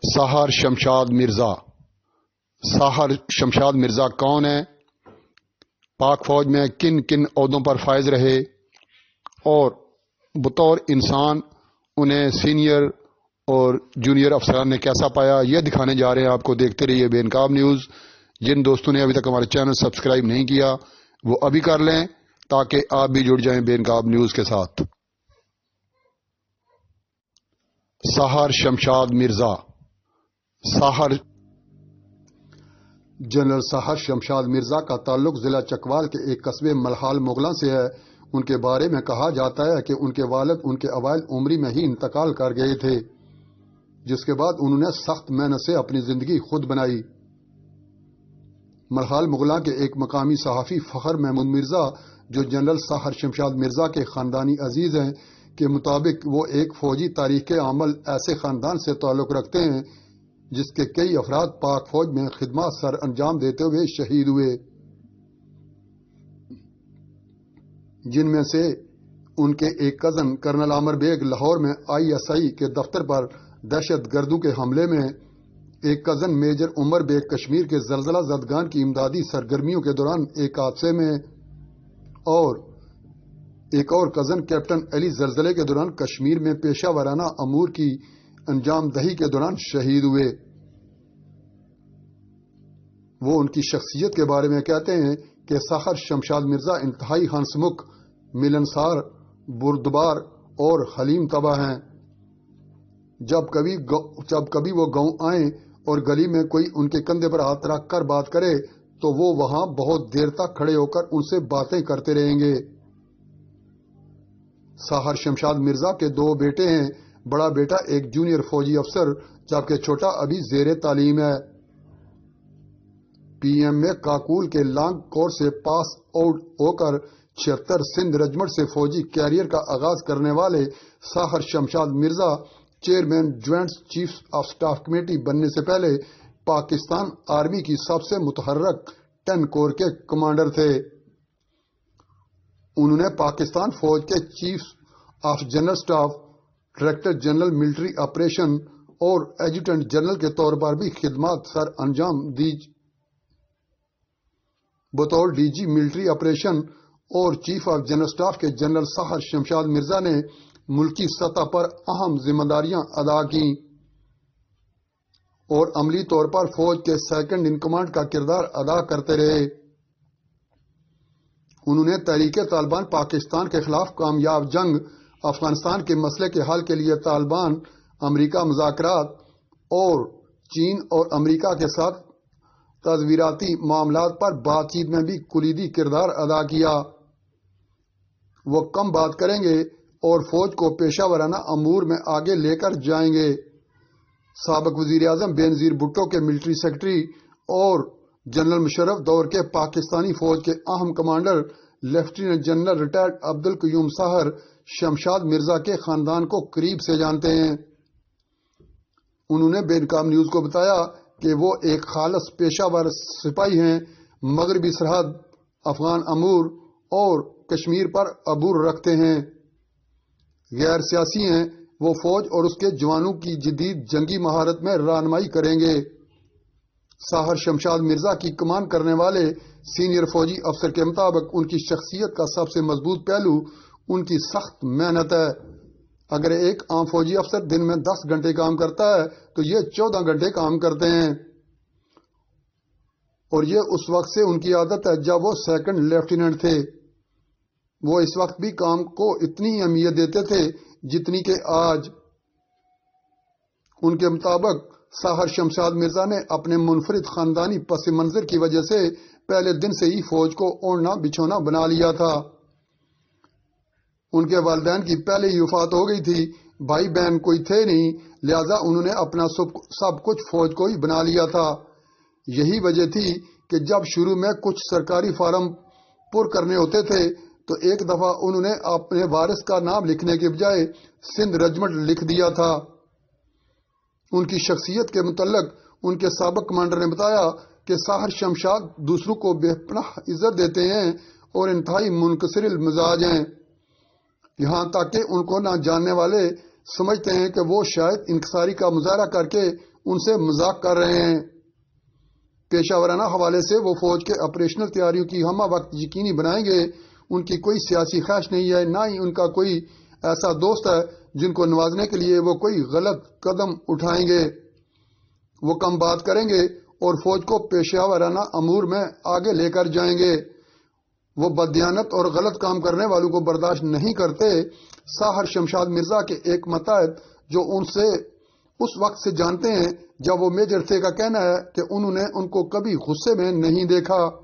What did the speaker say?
ساحر شمشاد مرزا۔ ساحر شمشاد مرزا کون ہے؟ پاک فوج میں کن کن عہدوں پر فائز رہے اور بطور انسان انہیں سینئر اور جونیئر افسران نے کیسا پایا، یہ دکھانے جا رہے ہیں آپ کو۔ دیکھتے رہیے بے نقاب نیوز۔ جن دوستوں نے ابھی تک ہمارے چینل سبسکرائب نہیں کیا وہ ابھی کر لیں تاکہ آپ بھی جڑ جائیں بے نقاب نیوز کے ساتھ۔ ساحر شمشاد مرزا۔ ساحر جنرل ساحر شمشاد مرزا کا تعلق ضلع چکوال کے ایک قصبے ملہال مغلاں سے ہے۔ ان کے بارے میں کہا جاتا ہے کہ ان کے والد ان کے اوائل عمری میں ہی انتقال کر گئے تھے، جس کے بعد انہوں نے سخت محنت سے اپنی زندگی خود بنائی۔ ملہال مغلاں کے ایک مقامی صحافی فخر محمود مرزا، جو جنرل ساحر شمشاد مرزا کے خاندانی عزیز ہیں، کے مطابق وہ ایک فوجی تاریخ کے عمل ایسے خاندان سے تعلق رکھتے ہیں جس کے کئی افراد پاک فوج میں خدمات سر انجام دیتے ہوئے شہید ہوئے، جن میں سے ان کے ایک کزن کرنل عامر بیگ لاہور میں ISI کے دفتر پر دہشت گردوں کے حملے میں، ایک کزن میجر عمر بیگ کشمیر کے زلزلہ زدگان کی امدادی سرگرمیوں کے دوران ایک حادثے میں، اور ایک اور کزن کیپٹن علی زلزلے کے دوران کشمیر میں پیشہ ورانہ امور کی انجام دہی کے دوران شہید ہوئے۔ وہ ان کی شخصیت کے بارے میں کہتے ہیں کہ ساحر شمشاد مرزا انتہائی ہنسمکھ، ملنسار، بردبار اور حلیم طبع ہیں۔ جب کبھی وہ گاؤں آئیں اور گلی میں کوئی ان کے کندھے پر ہاتھ رکھ کر بات کرے تو وہ وہاں بہت دیر تک کھڑے ہو کر ان سے باتیں کرتے رہیں گے۔ ساحر شمشاد مرزا کے 2 بیٹے ہیں۔ بڑا بیٹا ایک جونیئر فوجی افسر جبکہ چھوٹا ابھی زیر تعلیم ہے۔ PM میں کاکول کے لانگ کورس سے پاس آؤٹ ہو کر 76 سندھ رجمنٹ سے فوجی کیریئر کا آغاز کرنے والے Sahir Shamshad Mirza chairman joint chief of staff committee بننے سے پہلے پاکستان آرمی کی سب سے متحرک 10 کور کے کمانڈر تھے۔ انہوں نے پاکستان فوج کے chief of general staff, director general military operation اور ایڈجوٹنٹ جنرل کے طور پر بھی خدمات سر انجام دی۔ بطور DG ملٹری آپریشن اور چیف آف جنرل سٹاف کے جنرل ساحر شمشاد مرزا نے ملکی سطح پر اہم ذمہ داریاں ادا کیں اور عملی طور پر فوج کے سیکنڈ ان کمانڈ کا کردار ادا کرتے رہے۔ انہوں نے تحریک طالبان پاکستان کے خلاف کامیاب جنگ، افغانستان کے مسئلے کے حل کے لیے طالبان امریکہ مذاکرات اور چین اور امریکہ کے ساتھ تصویراتی معاملات پر بات چیت میں بھی کلیدی کردار ادا کیا۔ وہ کم بات کریں گے اور فوج کو پیشہ ورانہ امور میں آگے لے کر جائیں گے۔ سابق وزیر اعظم بینظیر بھٹو کے ملٹری سیکرٹری اور جنرل مشرف دور کے پاکستانی فوج کے اہم commander lieutenant general retired Abdul Qayyum Sahir Shamshad Mirza کے خاندان کو قریب سے جانتے ہیں۔ انہوں نے بے نقاب نیوز کو بتایا کہ وہ ایک خالص پیشہ ور سپاہی ہیں، مغربی سرحد، افغان امور اور کشمیر پر عبور رکھتے ہیں، غیر سیاسی ہیں۔ وہ فوج اور اس کے جوانوں کی جدید جنگی مہارت میں رہنمائی کریں گے۔ ساحر شمشاد مرزا کی کمان کرنے والے سینئر فوجی افسر کے مطابق ان کی شخصیت کا سب سے مضبوط پہلو ان کی سخت محنت ہے۔ اگر ایک عام فوجی افسر دن میں 10 گھنٹے کام کرتا ہے تو یہ 14 گھنٹے کام کرتے ہیں، اور یہ اس وقت سے ان کی عادت ہے جب وہ سیکنڈ لیفٹیننٹ تھے۔ وہ اس وقت بھی کام کو اتنی اہمیت دیتے تھے جتنی کہ آج۔ ان کے مطابق ساحر شمشاد مرزا نے اپنے منفرد خاندانی پس منظر کی وجہ سے پہلے دن سے ہی فوج کو اوڑھنا بچھونا بنا لیا تھا۔ ان کے والدین کی پہلے ہی وفات ہو گئی تھی، بھائی بہن کوئی تھے نہیں، لہذا انہوں نے اپنا سب کچھ فوج کو ہی بنا لیا تھا۔ یہی وجہ تھی کہ جب شروع میں کچھ سرکاری فارم پر کرنے ہوتے تھے تو ایک دفعہ انہوں نے اپنے وارث کا نام لکھنے کے بجائے سندھ رجمنٹ لکھ دیا تھا۔ ان کی شخصیت کے متعلق ان کے سابق کمانڈر نے بتایا کہ ساحر شمشاد دوسروں کو بے پناہ عزت دیتے ہیں اور انتہائی منکسر المزاج ہیں، یہاں تک کہ ان کو نہ جاننے والے سمجھتے ہیں کہ وہ شاید انکساری کا مظاہرہ کر کے ان سے مذاق کر رہے ہیں۔ پیشہ ورانہ حوالے سے وہ فوج کے آپریشنل تیاریوں کی ہمہ وقت یقینی بنائیں گے۔ ان کی کوئی سیاسی خواہش نہیں ہے، نہ ہی ان کا کوئی ایسا دوست ہے جن کو نوازنے کے لیے وہ کوئی غلط قدم اٹھائیں گے۔ وہ کم بات کریں گے اور فوج کو پیشہ ورانہ امور میں آگے لے کر جائیں گے۔ وہ بددیانت اور غلط کام کرنے والوں کو برداشت نہیں کرتے۔ ساحر شمشاد مرزا کے ایک متحد جو ان سے اس وقت سے جانتے ہیں جب وہ میجر تھے کا کہنا ہے کہ انہوں نے ان کو کبھی غصے میں نہیں دیکھا۔